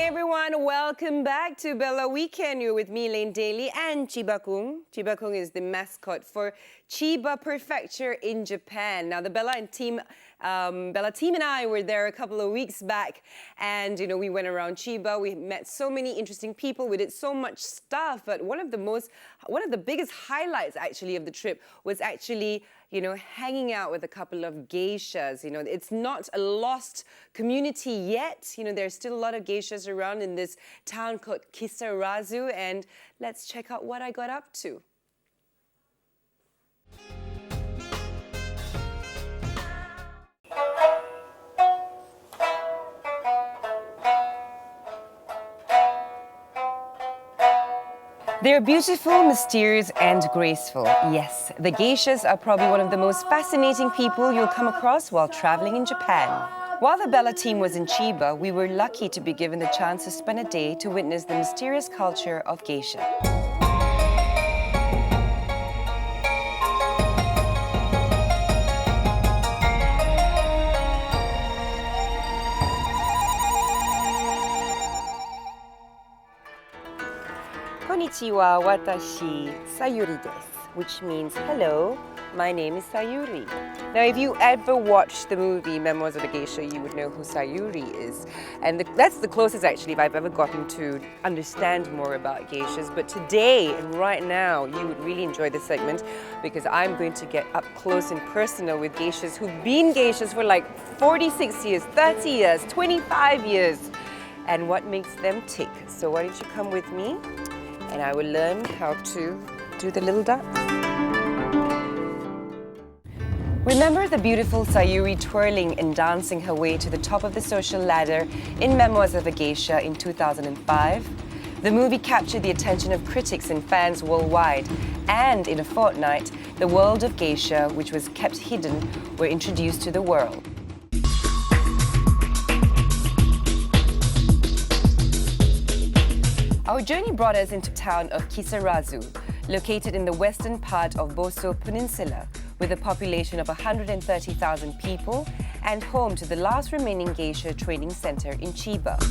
everyone, welcome back to Bella Weekend. You're with me, Lane Daly, and Chiba-kun. Chiba-kun is the mascot for Chiba Prefecture in Japan. Now, the Bella team and I were there a couple of weeks back, and we went around Chiba. We met so many interesting people. We did so much stuff, but one of the biggest highlights actually of the trip was actually hanging out with a couple of geishas. It's not a lost community yet. There's still a lot of geishas around in this town called KISARAZU, and let's check out what I got up to. They're beautiful, mysterious, and graceful. Yes, the geishas are probably one of the most fascinating people you'll come across while traveling in Japan. While the Bella team was in Chiba, we were lucky to be given the chance to spend a day to witness the mysterious culture of geisha. Konnichiwa, watashi Sayuri desu, which means hello, my name is Sayuri. Now, if you ever watched the movie Memoirs of a Geisha, you would know who Sayuri is. And that's the closest, actually, I've ever gotten to understand more about geishas. But today, and right now, you would really enjoy this segment because I'm going to get up close and personal with geishas who've been geishas for like 46 years, 30 years, 25 years, and what makes them tick. So why don't you come with me? And I will learn how to do the little dance. Remember the beautiful Sayuri twirling and dancing her way to the top of the social ladder in Memoirs of a Geisha in 2005? The movie captured the attention of critics and fans worldwide, and in a fortnight, the world of geisha, which was kept hidden, were introduced to the world. Our journey brought us into the town of Kisarazu, located in the western part of Boso Peninsula, with a population of 130,000 people and home to the last remaining geisha training center in Chiba.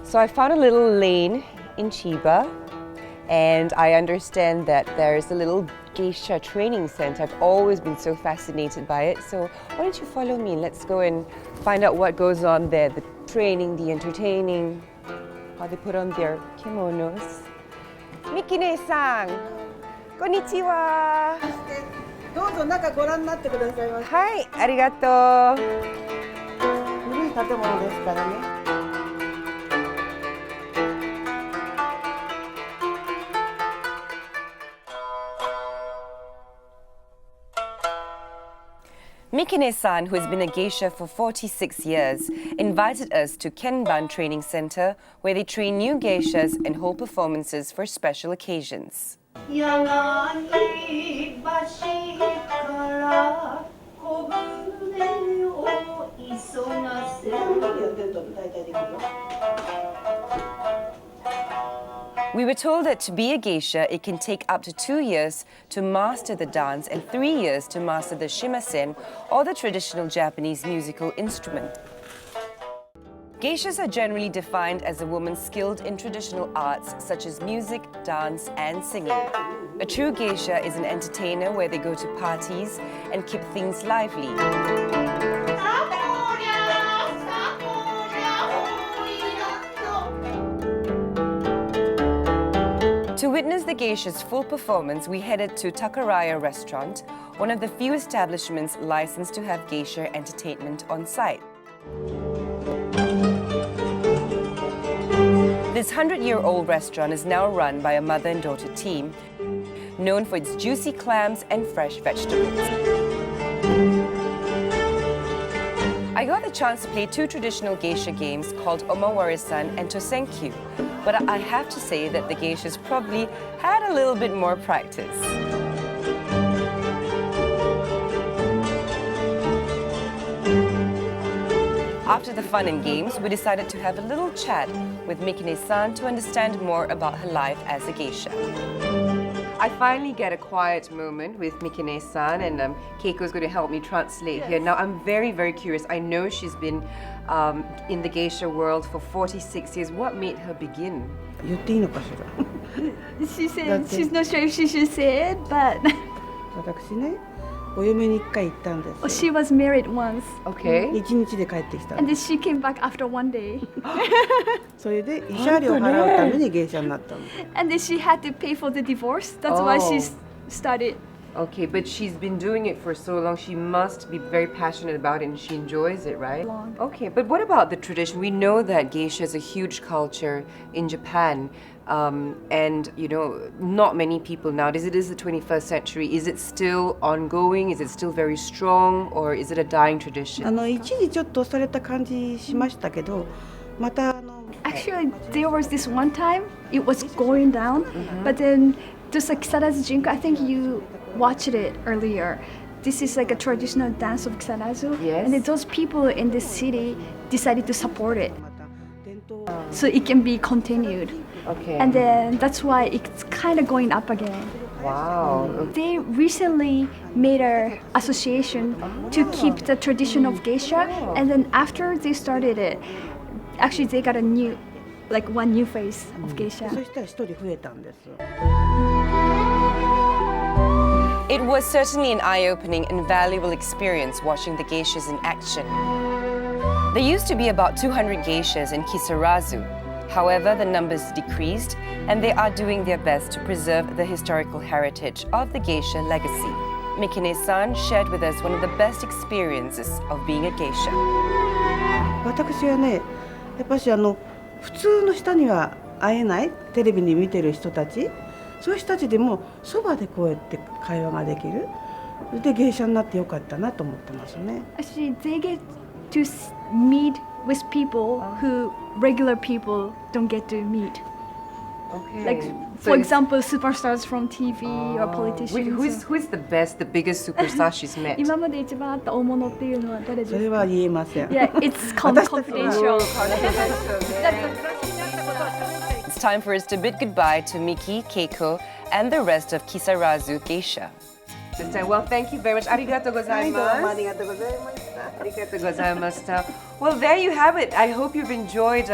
So I found a little lane in Chiba, and I understand that there's a little geisha training center. I've always been so fascinated by it, so why don't you follow me? Let's go and find out what goes on there. The training, the entertaining, how they put on their kimonos. Mikine-san, konnichiwa. どうぞ中ご覧になってくださいませ。はい、ありがとう。古い建物ですからね。Mikine-san, who has been a geisha for 46 years, invited us to Kenban Training Center, where they train new geishas and hold performances for special occasions. We were told that to be a geisha, it can take up to 2 years to master the dance and 3 years to master the shimasen, or the traditional Japanese musical instrument. Geishas are generally defined as a woman skilled in traditional arts such as music, dance, and singing. A true geisha is an entertainer where they go to parties and keep things lively. To witness the geisha's full performance, we headed to Takaraya Restaurant, one of the few establishments licensed to have geisha entertainment on site. This 100-year-old restaurant is now run by a mother and daughter team, known for its juicy clams and fresh vegetables. I got the chance to play 2 traditional geisha games called Omawari-san and Tosenkyu, but I have to say that the geishas probably had a little bit more practice. After the fun and games, we decided to have a little chat with Mikine-san to understand more about her life as a geisha. I finally get a quiet moment with Mikine-san, and Keiko's going to help me translate here. Now, I'm very, very curious. I know she's been in the geisha world for 46 years. What made her begin? 言っていいのかしら She said she's not sure if she should say it, but 私ね、お嫁に1回行ったんです she was married once, Okay. 1日で帰ってきた and then she came back after one day, それで慰謝料を払うために芸者になったの and then she had to pay for the divorce. That's why she started. Okay, but she's been doing it for so long. She must be very passionate about it, and she enjoys it, right? Long. Okay, but what about the tradition? We know that geisha is a huge culture in Japan. And you know, not many people nowadays. It is the 21st century. Is it still ongoing? Is it still very strong, or is it a dying tradition? 一時ちょっと押された感じしましたけど、またActually, there was this one time it was going down, but then just like KISARAZU Jinko, I think you watched it earlier. This is like a traditional dance of KISARAZU, Yes. and then those people in the city decided to support it, また伝統 so it can be continued. Okay. And then that's why it's kind of going up again. Wow. They recently made an association to keep the tradition of geisha, and then after they started it, actually they got a new, like one new face of geisha. そしたら1人増えたんです It was certainly an eye-opening and valuable experience watching the geishas in action. There used to be about 200 geishas in Kisarazu. However, the numbers decreased, and they are doing their best to preserve the historical heritage of the geisha legacy. Mikine-san shared with us one of the best experiences of being a geisha. 私はね、やっぱし普通の人には会えないテレビに見てる人たち、そういう人たちでもそばでこうやって会話ができる。で芸者になってよかったなと思ってますね。 Actually, they get to meet with people who regular people don't get to meet. Okay. Like, for example, superstars from TV or politicians. Who's the best, the biggest superstar she's met? 今まで一番あった大物っていうのは誰ですか？それは言えません。 Yeah, it's confidential. It's time for us to bid goodbye to Miki, Keiko, and the rest of Kisarazu Geisha. Well, thank you very much. ありがとうございます。はい、どうもありがとうございました。ありがとうございました. Well, there you have it. I hope you've enjoyed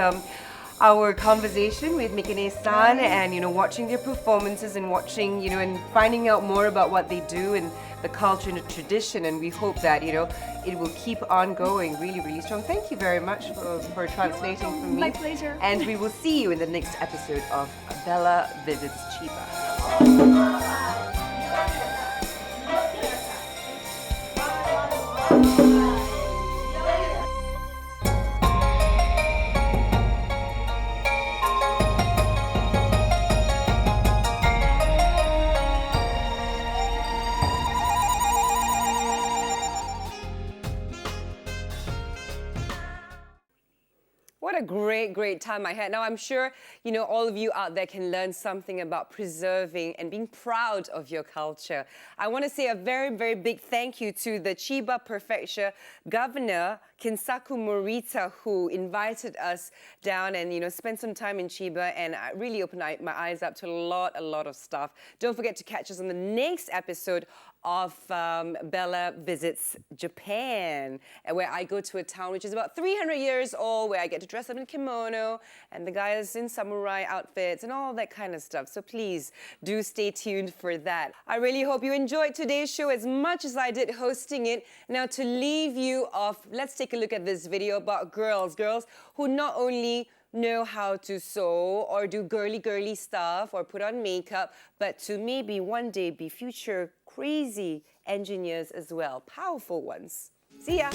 our conversation with Mikine-san and, you know, watching their performances and watching, you know, and finding out more about what they do and the culture and the tradition. And we hope that, you know, it will keep on going really, really strong. Thank you very much for translating for me. My pleasure. And we will see you in the next episode of Bella Visits Chiba. What a great, great time I had. Now, I'm sure, you know, all of you out there can learn something about preserving and being proud of your culture. I want to say a very, very big thank you to the Chiba Prefecture Governor, Kinsaku Morita, who invited us down and, you know, spent some time in Chiba and really opened my eyes up to a lot of stuff. Don't forget to catch us on the next episode of Bella Visits Japan, where I go to a town which is about 300 years old, where I get to dress up in kimono, and the guys in samurai outfits and all that kind of stuff. So please do stay tuned for that. I really hope you enjoyed today's show as much as I did hosting it. Now, to leave you off, let's take a look at this video about girls who not only know how to sew or do girly stuff or put on makeup, but to maybe one day be future crazy engineers as well, powerful ones. See ya!